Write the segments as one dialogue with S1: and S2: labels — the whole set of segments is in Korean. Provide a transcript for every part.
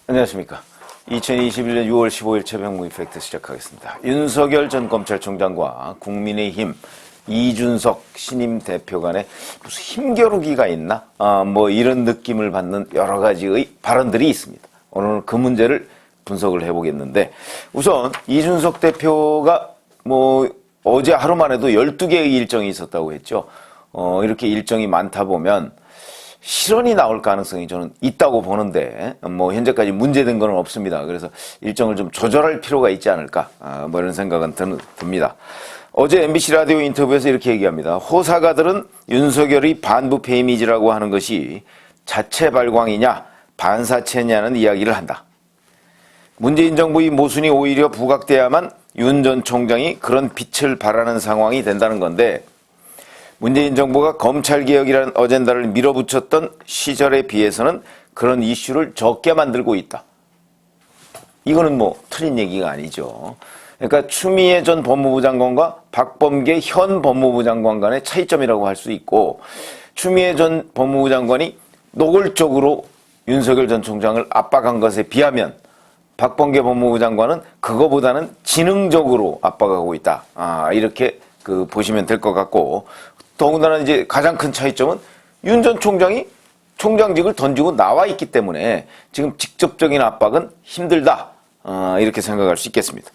S1: 안녕하십니까. 2021년 6월 15일 최병무 이펙트 시작하겠습니다. 윤석열 전 검찰총장과 국민의힘 이준석 신임 대표 간에 무슨 힘겨루기가 있나? 이런 느낌을 받는 여러 가지의 발언들이 있습니다. 오늘 그 문제를 분석을 해보겠는데, 우선 이준석 대표가 어제 하루만 해도 12개의 일정이 있었다고 했죠. 이렇게 일정이 많다 보면 실언이 나올 가능성이 저는 있다고 보는데, 현재까지 문제된 건 없습니다. 그래서 일정을 좀 조절할 필요가 있지 않을까, 이런 생각은 듭니다. 어제 MBC 라디오 인터뷰에서 이렇게 얘기합니다. 호사가들은 윤석열의 반부패 이미지라고 하는 것이 자체 발광이냐 반사체냐는 이야기를 한다. 문재인 정부의 모순이 오히려 부각돼야만 윤 전 총장이 그런 빛을 발하는 상황이 된다는 건데, 문재인 정부가 검찰개혁이라는 어젠다를 밀어붙였던 시절에 비해서는 그런 이슈를 적게 만들고 있다. 이거는 틀린 얘기가 아니죠. 그러니까 추미애 전 법무부 장관과 박범계 현 법무부 장관 간의 차이점이라고 할 수 있고, 추미애 전 법무부 장관이 노골적으로 윤석열 전 총장을 압박한 것에 비하면 박범계 법무부 장관은 그거보다는 지능적으로 압박하고 있다. 이렇게 보시면 될 것 같고, 더군다나 이제 가장 큰 차이점은 윤 전 총장이 총장직을 던지고 나와 있기 때문에 지금 직접적인 압박은 힘들다. 이렇게 생각할 수 있겠습니다.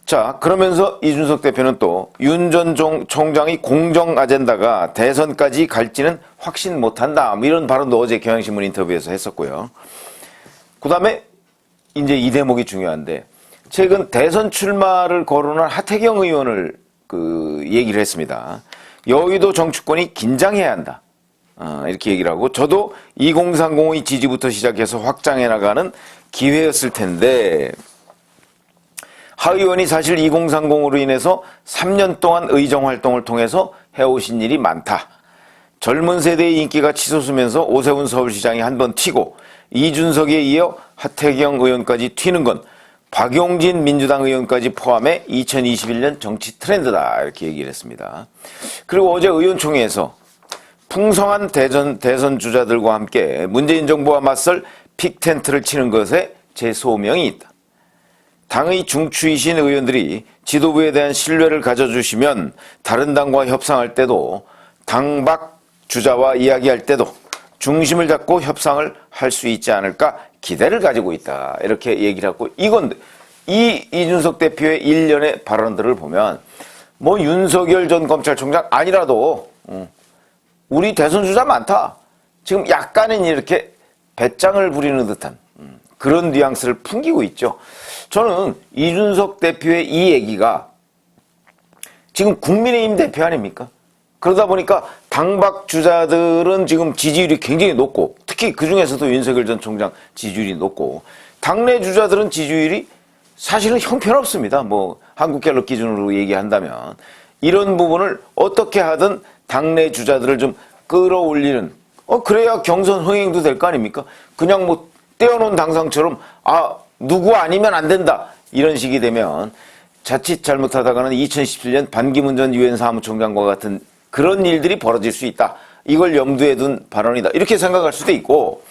S1: 자, 그러면서 이준석 대표는 또 윤 전 총장의 공정 아젠다가 대선까지 갈지는 확신 못한다. 이런 발언도 어제 경향신문 인터뷰에서 했었고요. 그 다음에 이제 이 대목이 중요한데, 최근 대선 출마를 거론한 하태경 의원을 얘기를 했습니다. 여의도 정치권이 긴장해야 한다. 이렇게 얘기를 하고, 저도 2030의 지지부터 시작해서 확장해 나가는 기회였을 텐데, 하 의원이 사실 2030으로 인해서 3년 동안 의정 활동을 통해서 해오신 일이 많다. 젊은 세대의 인기가 치솟으면서 오세훈 서울시장이 한번 튀고 이준석에 이어 하태경 의원까지 튀는 건 박용진 민주당 의원까지 포함해 2021년 정치 트렌드다. 이렇게 얘기를 했습니다. 그리고 어제 의원총회에서 풍성한 대선 주자들과 함께 문재인 정부와 맞설 픽텐트를 치는 것에 제 소명이 있다. 당의 중추이신 의원들이 지도부에 대한 신뢰를 가져주시면 다른 당과 협상할 때도 당 밖 주자와 이야기할 때도 중심을 잡고 협상을 할 수 있지 않을까 기대를 가지고 있다. 이렇게 얘기를 하고, 이준석 대표의 일련의 발언들을 보면 윤석열 전 검찰총장 아니라도 우리 대선 주자 많다. 지금 약간은 이렇게 배짱을 부리는 듯한 그런 뉘앙스를 풍기고 있죠. 저는 이준석 대표의 이 얘기가 지금 국민의힘 대표 아닙니까? 그러다 보니까 당박 주자들은 지금 지지율이 굉장히 높고, 특히 그중에서도 윤석열 전 총장 지지율이 높고, 당내 주자들은 지지율이 사실은 형편없습니다. 한국갤럽 기준으로 얘기한다면. 이런 부분을 어떻게 하든 당내 주자들을 좀 끌어올리는, 그래야 경선 흥행도 될 거 아닙니까? 그냥 떼어놓은 당상처럼 누구 아니면 안 된다, 이런 식이 되면 자칫 잘못하다가는 2017년 반기문 전 유엔 사무총장과 같은 그런 일들이 벌어질 수 있다. 이걸 염두에 둔 발언이다. 이렇게 생각할 수도 있고,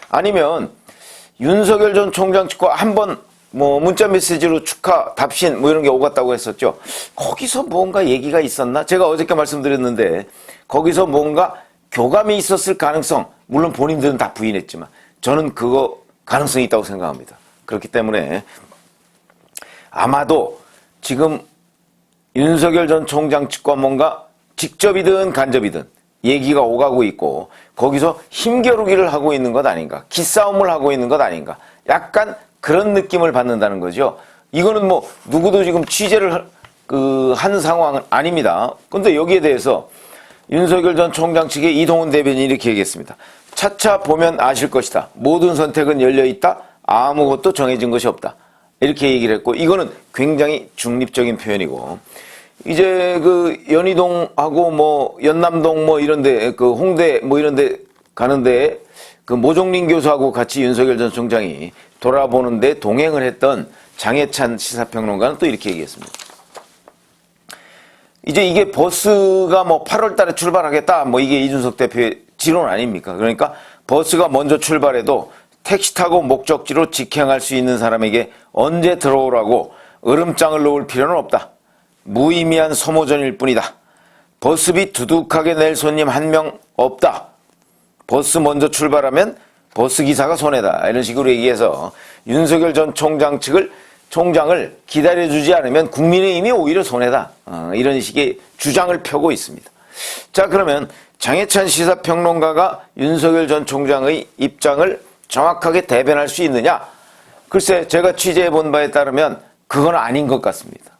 S1: 아니면 윤석열 전 총장 측과 한번 문자 메시지로 축하, 답신 이런 게 오갔다고 했었죠. 거기서 뭔가 얘기가 있었나? 제가 어저께 말씀드렸는데 거기서 뭔가 교감이 있었을 가능성, 물론 본인들은 다 부인했지만 저는 그거 가능성이 있다고 생각합니다. 그렇기 때문에 아마도 지금 윤석열 전 총장 측과 뭔가 직접이든 간접이든 얘기가 오가고 있고, 거기서 힘겨루기를 하고 있는 것 아닌가, 기싸움을 하고 있는 것 아닌가, 약간 그런 느낌을 받는다는 거죠. 이거는 누구도 지금 취재를 한 상황은 아닙니다. 근데 여기에 대해서 윤석열 전 총장 측의 이동훈 대변인이 이렇게 얘기했습니다. 차차 보면 아실 것이다. 모든 선택은 열려있다. 아무것도 정해진 것이 없다. 이렇게 얘기를 했고, 이거는 굉장히 중립적인 표현이고, 이제 연희동하고 연남동 이런데 홍대 이런데 가는데 모종린 교수하고 같이 윤석열 전 총장이 돌아보는데 동행을 했던 장해찬 시사평론가는 또 이렇게 얘기했습니다. 이제 이게 버스가 8월 달에 출발하겠다. 이게 이준석 대표의 지론 아닙니까? 그러니까 버스가 먼저 출발해도 택시 타고 목적지로 직행할 수 있는 사람에게 언제 들어오라고 으름장을 놓을 필요는 없다. 무의미한 소모전일 뿐이다. 버스비 두둑하게 낼 손님 한 명 없다. 버스 먼저 출발하면 버스기사가 손해다. 이런 식으로 얘기해서 윤석열 전 총장을 기다려주지 않으면 국민의힘이 오히려 손해다. 이런 식의 주장을 펴고 있습니다. 자, 그러면 장해찬 시사평론가가 윤석열 전 총장의 입장을 정확하게 대변할 수 있느냐? 글쎄, 제가 취재해 본 바에 따르면 그건 아닌 것 같습니다.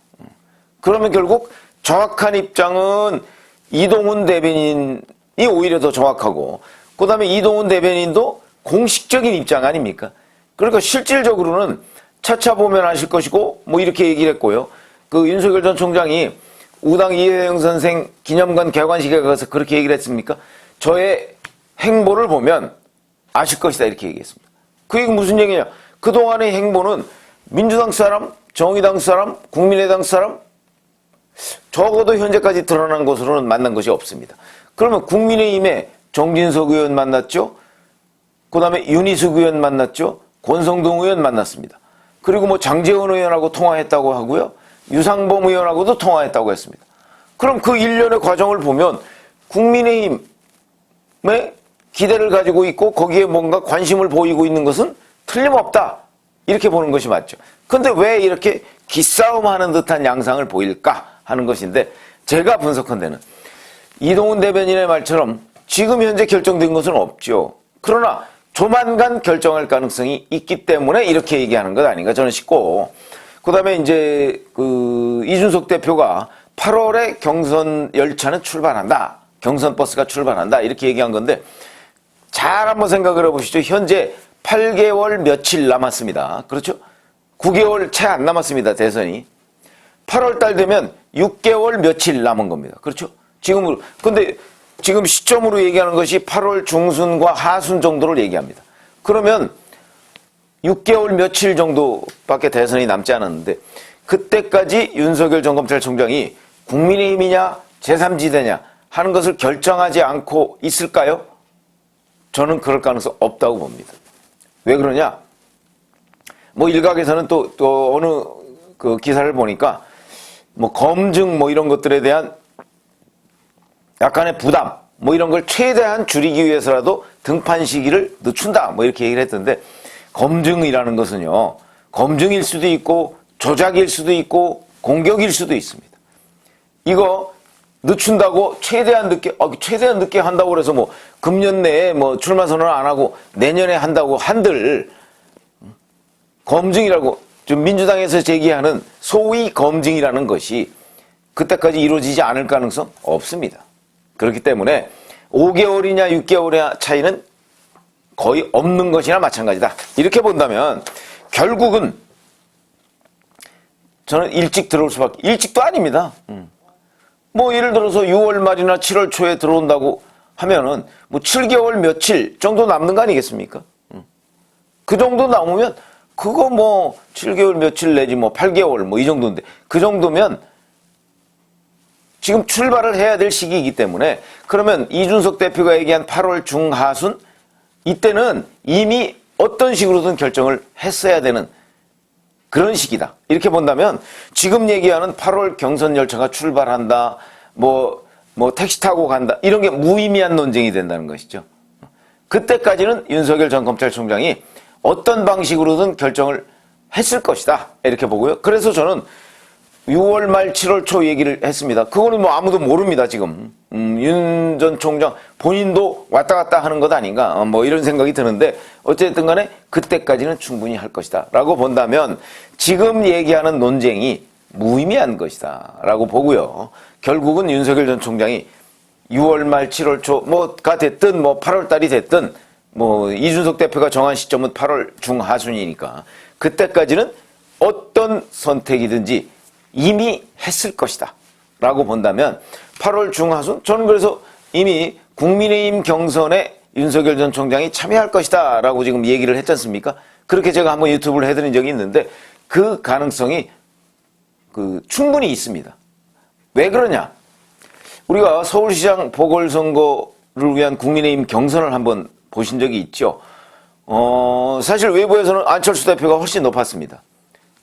S1: 그러면 결국 정확한 입장은 이동훈 대변인이 오히려 더 정확하고, 그 다음에 이동훈 대변인도 공식적인 입장 아닙니까? 그러니까 실질적으로는 차차 보면 아실 것이고, 뭐 이렇게 얘기를 했고요. 그 윤석열 전 총장이 우당 이회영 선생 기념관 개관식에 가서 그렇게 얘기를 했습니까? 저의 행보를 보면 아실 것이다. 이렇게 얘기했습니다. 그 얘기 무슨 얘기냐? 그동안의 행보는 민주당 사람, 정의당 사람, 국민의당 사람, 적어도 현재까지 드러난 것으로는 만난 것이 없습니다. 그러면 국민의힘에 정진석 의원 만났죠? 그 다음에 윤희숙 의원 만났죠? 권성동 의원 만났습니다. 그리고 뭐 장제원 의원하고 통화했다고 하고요. 유상범 의원하고도 통화했다고 했습니다. 그럼 그 일련의 과정을 보면 국민의힘에 기대를 가지고 있고 거기에 뭔가 관심을 보이고 있는 것은 틀림없다. 이렇게 보는 것이 맞죠. 근데 왜 이렇게 기싸움하는 듯한 양상을 보일까 하는 것인데, 제가 분석한 데는 이동훈 대변인의 말처럼 지금 현재 결정된 것은 없죠. 그러나 조만간 결정할 가능성이 있기 때문에 이렇게 얘기하는 것 아닌가 저는 싶고, 그 다음에 이제 이준석 대표가 8월에 경선 열차는 출발한다. 경선 버스가 출발한다. 이렇게 얘기한 건데, 잘 한번 생각을 해보시죠. 현재 8개월 며칠 남았습니다. 그렇죠? 9개월 채 안 남았습니다. 대선이. 8월 달 되면 6개월 며칠 남은 겁니다. 그렇죠? 지금으로. 근데 지금 시점으로 얘기하는 것이 8월 중순과 하순 정도를 얘기합니다. 그러면 6개월 며칠 정도밖에 대선이 남지 않았는데, 그때까지 윤석열 전 검찰총장이 국민의힘이냐 제3지대냐 하는 것을 결정하지 않고 있을까요? 저는 그럴 가능성 없다고 봅니다. 왜 그러냐? 뭐 일각에서는 또 어느 그 기사를 보니까 뭐 검증 뭐 이런 것들에 대한 약간의 부담 뭐 이런 걸 최대한 줄이기 위해서라도 등판 시기를 늦춘다 뭐 이렇게 얘기를 했던데, 검증이라는 것은요, 검증일 수도 있고 조작일 수도 있고 공격일 수도 있습니다. 이거 늦춘다고 최대한 늦게 한다고 그래서 뭐 금년 내에 뭐 출마 선언을 안 하고 내년에 한다고 한들, 검증이라고 좀 민주당에서 제기하는 소위 검증이라는 것이 그때까지 이루어지지 않을 가능성 없습니다. 그렇기 때문에 5개월이냐 6개월이냐 차이는 거의 없는 것이나 마찬가지다. 이렇게 본다면 결국은 저는 일찍 들어올 수밖에, 일찍도 아닙니다. 뭐 예를 들어서 6월 말이나 7월 초에 들어온다고 하면은 뭐 7개월 며칠 정도 남는 거 아니겠습니까? 그 정도 남으면 그거 뭐 7개월 며칠 내지 뭐 8개월 뭐 이 정도인데, 그 정도면 지금 출발을 해야 될 시기이기 때문에, 그러면 이준석 대표가 얘기한 8월 중하순, 이때는 이미 어떤 식으로든 결정을 했어야 되는 그런 시기다. 이렇게 본다면 지금 얘기하는 8월 경선 열차가 출발한다, 뭐 택시 타고 간다, 이런 게 무의미한 논쟁이 된다는 것이죠. 그때까지는 윤석열 전 검찰총장이 어떤 방식으로든 결정을 했을 것이다. 이렇게 보고요. 그래서 저는 6월 말 7월 초 얘기를 했습니다. 그거는 뭐 아무도 모릅니다, 지금. 윤 전 총장 본인도 왔다 갔다 하는 것 아닌가, 뭐 이런 생각이 드는데, 어쨌든 간에 그때까지는 충분히 할 것이다 라고 본다면 지금 얘기하는 논쟁이 무의미한 것이다 라고 보고요. 결국은 윤석열 전 총장이 6월 말 7월 초가 됐든 뭐 8월 달이 됐든, 뭐 이준석 대표가 정한 시점은 8월 중하순이니까 그때까지는 어떤 선택이든지 이미 했을 것이다 라고 본다면 8월 중하순, 저는 그래서 이미 국민의힘 경선에 윤석열 전 총장이 참여할 것이다 라고 지금 얘기를 했지 않습니까? 그렇게 제가 한번 유튜브를 해드린 적이 있는데, 그 가능성이 충분히 있습니다. 왜 그러냐? 우리가 서울시장 보궐선거를 위한 국민의힘 경선을 한번 보신 적이 있죠. 사실 외부에서는 안철수 대표가 훨씬 높았습니다.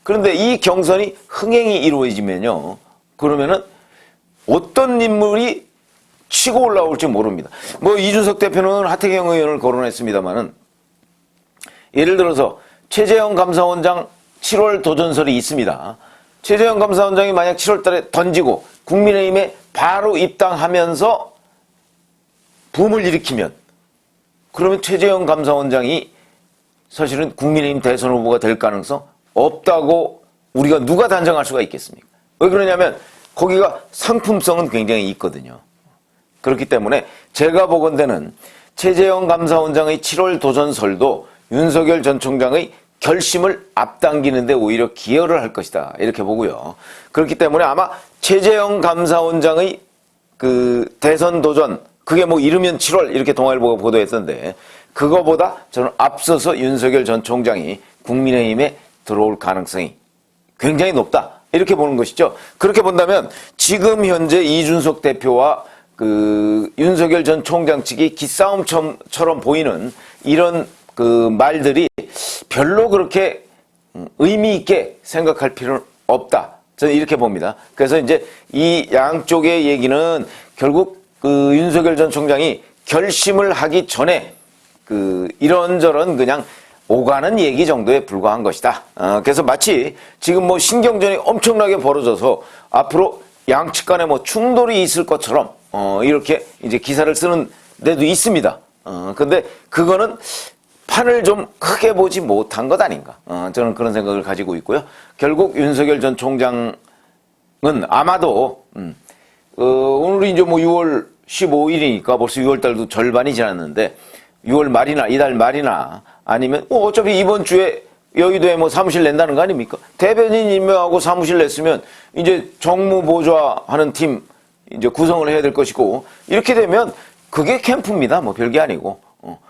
S1: 그런데 이 경선이 흥행이 이루어지면요. 그러면은 어떤 인물이 치고 올라올지 모릅니다. 뭐 이준석 대표는 하태경 의원을 거론했습니다만은 예를 들어서 최재형 감사원장 7월 도전설이 있습니다. 최재형 감사원장이 만약 7월 달에 던지고 국민의힘에 바로 입당하면서 붐을 일으키면 그러면 최재형 감사원장이 사실은 국민의힘 대선 후보가 될 가능성 없다고 우리가 누가 단정할 수가 있겠습니까? 왜 그러냐면 거기가 상품성은 굉장히 있거든요. 그렇기 때문에 제가 보건대는 최재형 감사원장의 7월 도전설도 윤석열 전 총장의 결심을 앞당기는데 오히려 기여를 할 것이다. 이렇게 보고요. 그렇기 때문에 아마 최재형 감사원장의 그 대선 도전, 그게 뭐 이르면 7월 이렇게 동아일보가 보도했던데 그거보다 저는 앞서서 윤석열 전 총장이 국민의힘에 들어올 가능성이 굉장히 높다. 이렇게 보는 것이죠. 그렇게 본다면 지금 현재 이준석 대표와 그 윤석열 전 총장 측이 기싸움처럼 보이는 이런 그 말들이 별로 그렇게 의미 있게 생각할 필요는 없다. 저는 이렇게 봅니다. 그래서 이제 이 양쪽의 얘기는 결국 그 윤석열 전 총장이 결심을 하기 전에 그 이런저런 그냥 오가는 얘기 정도에 불과한 것이다. 그래서 마치 지금 뭐 신경전이 엄청나게 벌어져서 앞으로 양측 간에 뭐 충돌이 있을 것처럼 이렇게 이제 기사를 쓰는 데도 있습니다. 근데 그거는 판을 좀 크게 보지 못한 것 아닌가. 저는 그런 생각을 가지고 있고요. 결국 윤석열 전 총장은 아마도 오늘이 이제 뭐 6월 15일이니까 벌써 6월 달도 절반이 지났는데 6월 말이나 이달 말이나 아니면 어차피 이번 주에 여의도에 뭐 사무실 낸다는 거 아닙니까? 대변인 임명하고 사무실 냈으면 이제 정무 보좌하는 팀 이제 구성을 해야 될 것이고 이렇게 되면 그게 캠프입니다. 뭐 별게 아니고.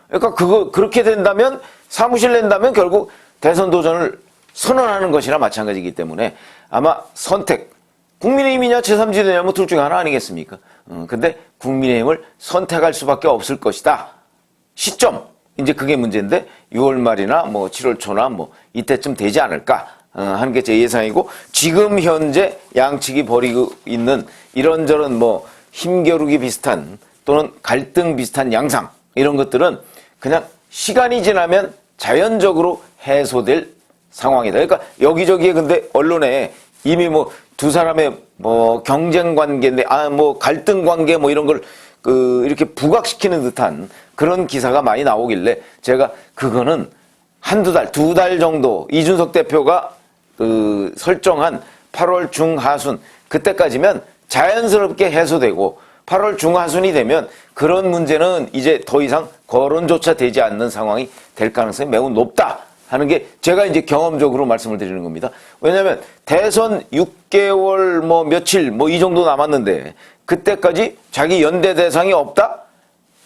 S1: 그러니까 그렇게 된다면 사무실 낸다면 결국 대선 도전을 선언하는 것이나 마찬가지이기 때문에 아마 선택 국민의힘이냐 제3지대냐 뭐 둘 중에 하나 아니겠습니까? 근데 국민의힘을 선택할 수밖에 없을 것이다. 시점 이제 그게 문제인데 6월 말이나 뭐 7월 초나 뭐 이때쯤 되지 않을까 하는 게 제 예상이고 지금 현재 양측이 벌이고 있는 이런저런 뭐 힘겨루기 비슷한 또는 갈등 비슷한 양상 이런 것들은 그냥 시간이 지나면 자연적으로 해소될 상황이다. 그러니까 여기저기에 근데 언론에 이미 뭐 두 사람의 뭐 경쟁 관계인데 뭐 갈등 관계 뭐 이런 걸 이렇게 부각시키는 듯한 그런 기사가 많이 나오길래 제가 그거는 한두 달, 두 달 정도 이준석 대표가 설정한 8월 중하순 그때까지면 자연스럽게 해소되고 8월 중하순이 되면 그런 문제는 이제 더 이상 거론조차 되지 않는 상황이 될 가능성이 매우 높다 하는 게 제가 이제 경험적으로 말씀을 드리는 겁니다. 왜냐하면 대선 6개월 뭐 며칠 뭐 이 정도 남았는데 그때까지 자기 연대 대상이 없다?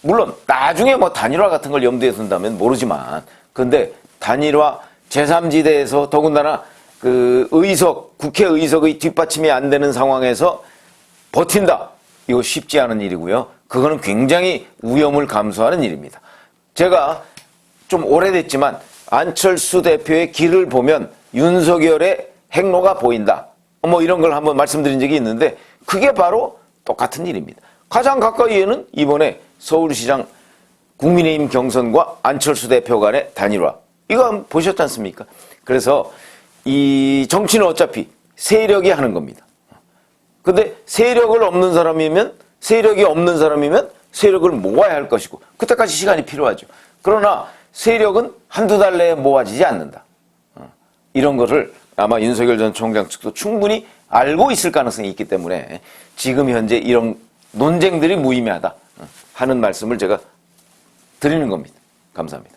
S1: 물론 나중에 뭐 단일화 같은 걸 염두에 둔다면 모르지만 근데 단일화 제3지대에서 더군다나 그 국회 의석의 뒷받침이 안 되는 상황에서 버틴다. 이거 쉽지 않은 일이고요. 그거는 굉장히 위험을 감수하는 일입니다. 제가 좀 오래됐지만 안철수 대표의 길을 보면 윤석열의 행로가 보인다. 뭐 이런 걸 한번 말씀드린 적이 있는데 그게 바로 똑같은 일입니다. 가장 가까이에는 이번에 서울시장 국민의힘 경선과 안철수 대표 간의 단일화. 이거 보셨지 않습니까? 그래서 이 정치는 어차피 세력이 하는 겁니다. 근데 세력이 없는 사람이면 세력을 모아야 할 것이고 그때까지 시간이 필요하죠. 그러나 세력은 한두 달 내에 모아지지 않는다. 이런 것을 아마 윤석열 전 총장 측도 충분히 알고 있을 가능성이 있기 때문에 지금 현재 이런 논쟁들이 무의미하다 하는 말씀을 제가 드리는 겁니다. 감사합니다.